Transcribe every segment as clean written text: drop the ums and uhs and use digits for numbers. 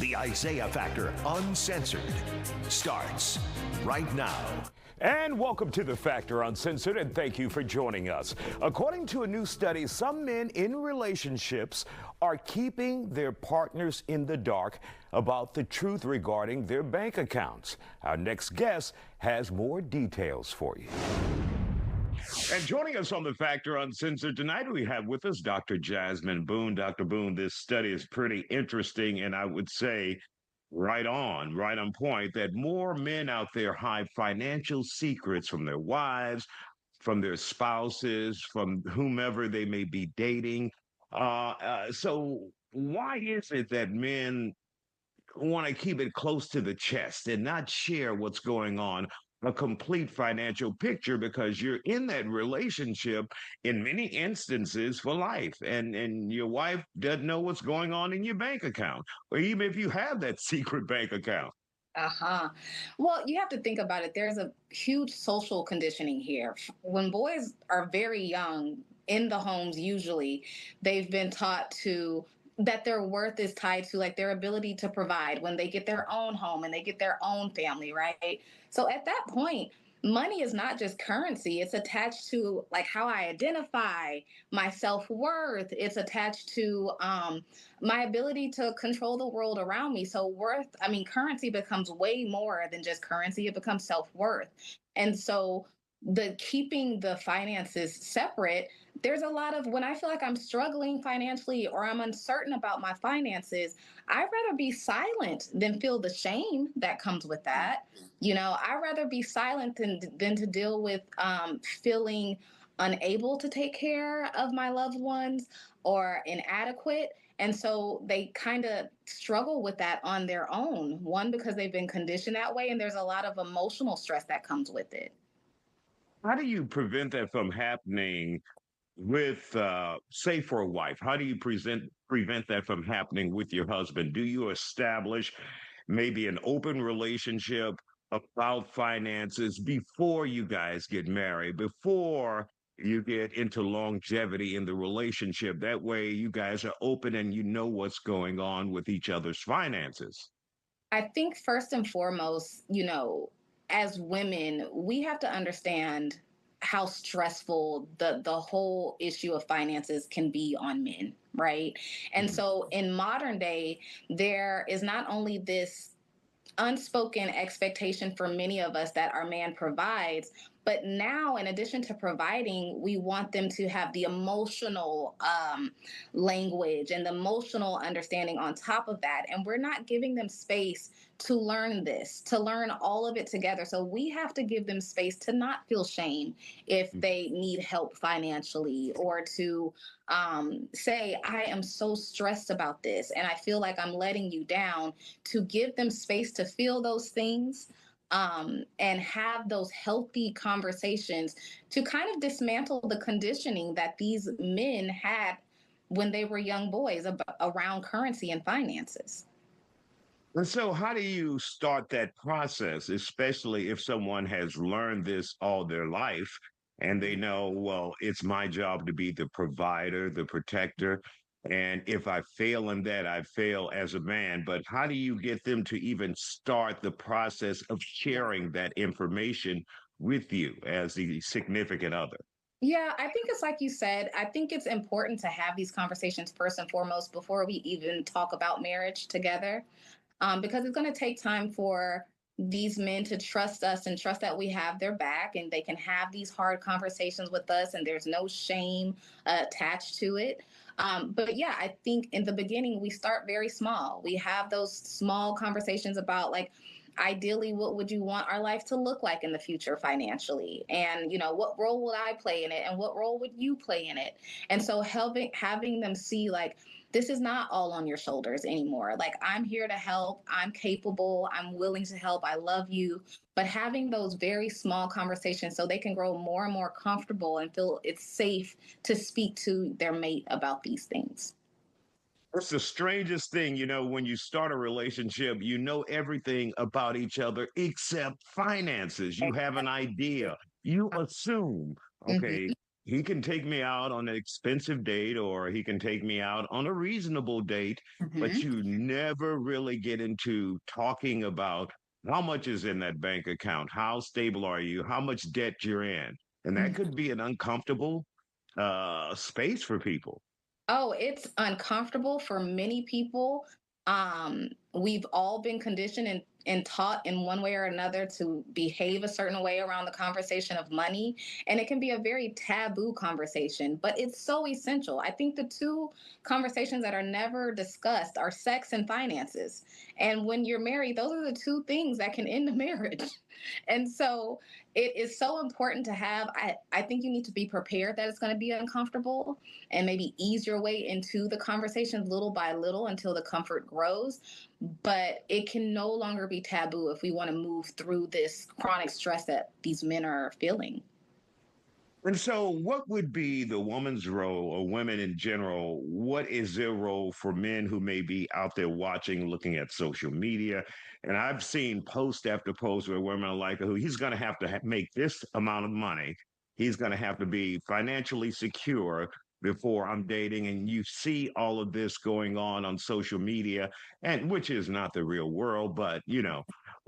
The Isaiah Factor Uncensored starts right now. And welcome to The Factor Uncensored, and thank you for joining us. According to a new study, some men in relationships are keeping their partners in the dark about the truth regarding their bank accounts. Our next guest has more details for you. And joining us on The Factor Uncensored tonight, we have with us Dr. Jasmine Boone. Dr. Boone, this study is pretty interesting, and I would say right on point, that more men out there hide financial secrets from their wives, from their spouses, from whomever they may be dating. So why is it that men want to keep it close to the chest and not share what's going on, a complete financial picture, because you're in that relationship in many instances for life, and your wife doesn't know what's going on in your bank account, or even if you have that secret bank account. Uh-huh. Well, you have to think about it. There's a huge social conditioning here. When boys are very young in the homes, usually they've been taught to that their worth is tied to like their ability to provide when they get their own home and they get their own family, right? So at that point, money is not just currency. It's attached to like how I identify my self-worth. It's attached to my ability to control the world around me. So currency becomes way more than just currency. It becomes self-worth. And so the keeping the finances separate, there's a lot of when I feel like I'm struggling financially or I'm uncertain about my finances, I'd rather be silent than feel the shame that comes with that. I'd rather be silent than to deal with feeling unable to take care of my loved ones or inadequate. And so they kind of struggle with that on their own. One, because they've been conditioned that way, and there's a lot of emotional stress that comes with it. How do you prevent that from happening with, say, for a wife? How do you prevent that from happening with your husband? Do you establish maybe an open relationship about finances before you guys get married, before you get into longevity in the relationship? That way you guys are open and you know what's going on with each other's finances. I think first and foremost, as women, we have to understand how stressful the whole issue of finances can be on men, right? And Mhm. so in modern day, there is not only this unspoken expectation for many of us that our man provides. But now, in addition to providing, we want them to have the emotional language and the emotional understanding on top of that. And we're not giving them space to learn this, to learn all of it together. So we have to give them space to not feel shame if they need help financially, or to say, I am so stressed about this and I feel like I'm letting you down, to give them space to feel those things, and have those healthy conversations to kind of dismantle the conditioning that these men had when they were young boys around currency and finances. And so, how do you start that process, especially if someone has learned this all their life and they know, well, it's my job to be the provider, the protector. And if I fail in that, I fail as a man. But how do you get them to even start the process of sharing that information with you as the significant other? Yeah, I think it's like you said. I think it's important to have these conversations first and foremost before we even talk about marriage together, because it's going to take time for these men to trust us and trust that we have their back and they can have these hard conversations with us and there's no shame attached to it. But yeah, I think in the beginning, we start very small. We have those small conversations about like, ideally, what would you want our life to look like in the future financially? And, what role would I play in it? And what role would you play in it? And so having them see like, this is not all on your shoulders anymore. Like, I'm here to help. I'm capable. I'm willing to help. I love you. But having those very small conversations so they can grow more and more comfortable and feel it's safe to speak to their mate about these things. It's the strangest thing, when you start a relationship, you know everything about each other except finances. You have an idea. You assume, Mhm. okay, he can take me out on an expensive date or he can take me out on a reasonable date, but Hmm. you never really get into talking about how much is in that bank account, how stable are you, how much debt you're in. And that could be an uncomfortable space for people. Oh, it's uncomfortable for many people. We've all been conditioned and taught in one way or another to behave a certain way around the conversation of money. And it can be a very taboo conversation, but it's so essential. I think the two conversations that are never discussed are sex and finances. And when you're married, those are the two things that can end a marriage. And so it is so important to have. I think you need to be prepared that it's going to be uncomfortable and maybe ease your way into the conversation little by little until the comfort grows. But it can no longer be taboo if we want to move through this chronic stress that these men are feeling. And so, what would be the woman's role, or women in general? What is their role for men who may be out there watching, looking at social media? And I've seen post after post where women are like, "Oh, he's going to have to make this amount of money. He's going to have to be financially secure before I'm dating." And you see all of this going on social media, and which is not the real world, but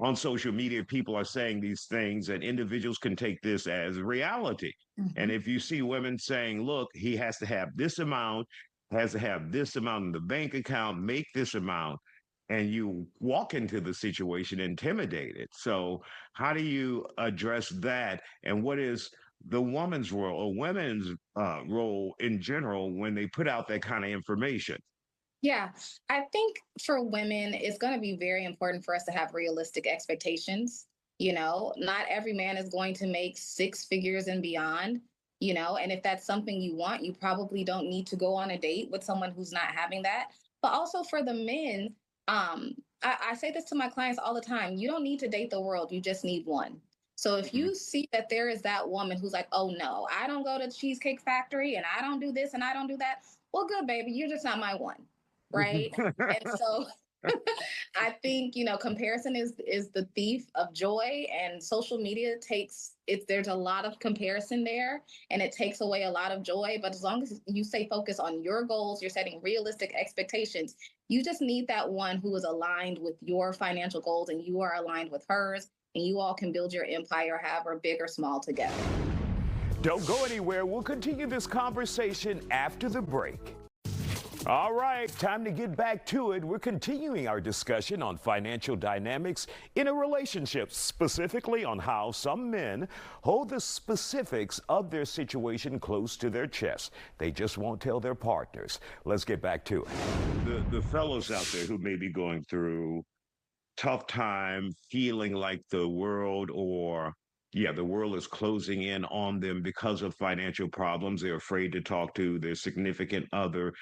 on social media, people are saying these things, and individuals can take this as reality. And Mhm. if you see women saying, look, he has to have this amount, has to have this amount in the bank account, make this amount, and you walk into the situation intimidated. So, how do you address that? And what is the woman's role or women's role in general when they put out that kind of information? Yeah, I think for women, it's going to be very important for us to have realistic expectations. Not every man is going to make six figures and beyond, and if that's something you want, you probably don't need to go on a date with someone who's not having that. But also for the men, I say this to my clients all the time: you don't need to date the world, you just need one. So if Mhm. you see that there is that woman who's like, oh no, I don't go to Cheesecake Factory and I don't do this and I don't do that, well, good, baby, you're just not my one, right? And so I think comparison is the thief of joy, and social media takes it. There's a lot of comparison there, and it takes away a lot of joy. But as long as you stay focused on your goals, you're setting realistic expectations. You just need that one who is aligned with your financial goals, and you are aligned with hers, and you all can build your empire, however big or small, together. Don't go anywhere. We'll continue this conversation after the break. All right, time to get back to it. We're continuing our discussion on financial dynamics in a relationship, specifically on how some men hold the specifics of their situation close to their chest. They just won't tell their partners. Let's get back to it. The fellows out there who may be going through tough time, feeling like the world is closing in on them because of financial problems. They're afraid to talk to their significant other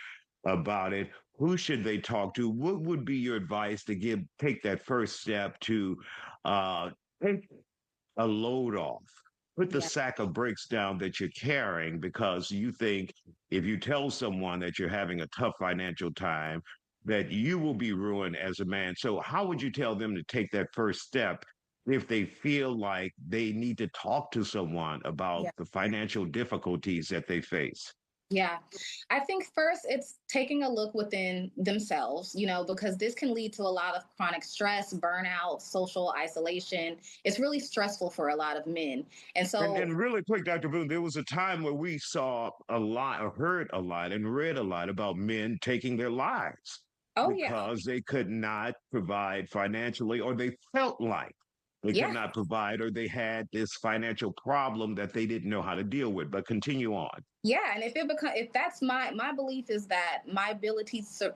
about it. Who should they talk to? What would be your advice to take that first step to uh, take a load off? Put the Yeah. sack of bricks down that you're carrying because you think if you tell someone that you're having a tough financial time, that you will be ruined as a man. So, how would you tell them to take that first step if they feel like they need to talk to someone about Yeah. the financial difficulties that they face? Yeah. I think first it's taking a look within themselves, because this can lead to a lot of chronic stress, burnout, social isolation. It's really stressful for a lot of men. And And so, and really quick, Dr. Boone, there was a time where we saw a lot, or heard a lot, and read a lot about men taking their lives oh, yeah. because they could not provide financially, or they felt like they could Yeah. not provide, or they had this financial problem that they didn't know how to deal with. But continue on. Yeah, and if that's my belief is that my ability to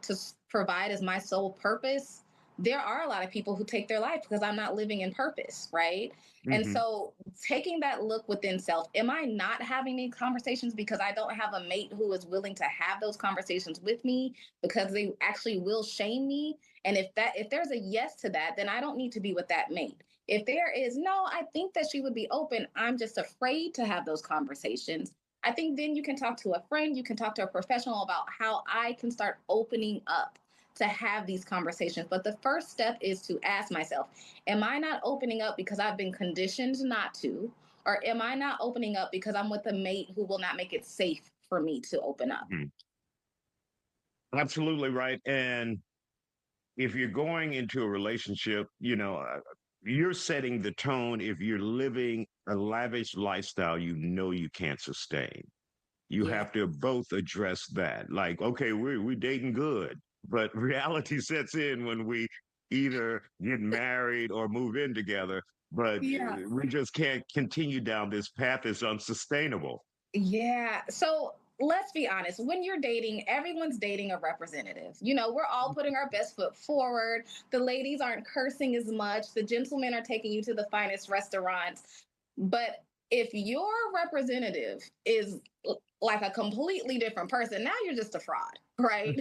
provide is my sole purpose, there are a lot of people who take their life because I'm not living in purpose, right? And Hmm. so taking that look within self, am I not having these conversations because I don't have a mate who is willing to have those conversations with me because they actually will shame me? And if there's a yes to that, then I don't need to be with that mate. If there is no, I think that she would be open. I'm just afraid to have those conversations. I think then you can talk to a friend, you can talk to a professional about how I can start opening up to have these conversations. But the first step is to ask myself, am I not opening up because I've been conditioned not to? Or am I not opening up because I'm with a mate who will not make it safe for me to open up? Mhm. Absolutely right. And if you're going into a relationship, you're setting the tone. If you're living a lavish lifestyle, you can't sustain. You Yeah. have to both address that. Like, okay, we're dating good, but reality sets in when we either get married or move in together. But Yeah. we just can't continue down this path. It's unsustainable. Yeah. So let's be honest. When you're dating, everyone's dating a representative. We're all putting our best foot forward. The ladies aren't cursing as much. The gentlemen are taking you to the finest restaurants. But if your representative is like a completely different person, now you're just a fraud, right?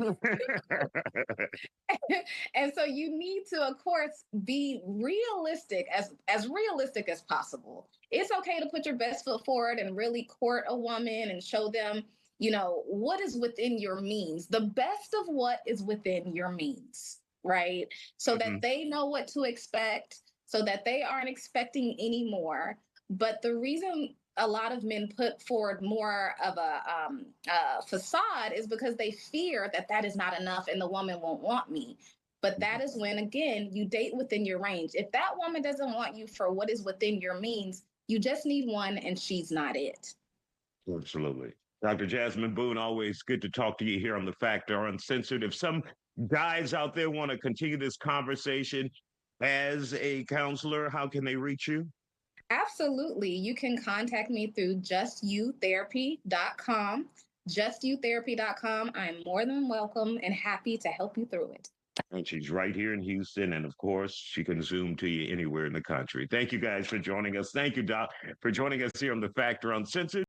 And so you need to, of course, be realistic, as realistic as possible. It's okay to put your best foot forward and really court a woman and show them, what is within your means, the best of what is within your means, right? So that Mhm. they know what to expect, so that they aren't expecting any more. But the reason a lot of men put forward more of a facade is because they fear that that is not enough and the woman won't want me. But that is when, again, you date within your range. If that woman doesn't want you for what is within your means, you just need one and she's not it. Absolutely. Dr. Jasmine Boone, always good to talk to you here on The Factor Uncensored. If some guys out there want to continue this conversation as a counselor, how can they reach you? Absolutely. You can contact me through justyouTherapy.com. JustyouTherapy.com. I'm more than welcome and happy to help you through it. And she's right here in Houston. And of course, she can Zoom to you anywhere in the country. Thank you guys for joining us. Thank you, Doc, for joining us here on The Factor Uncensored.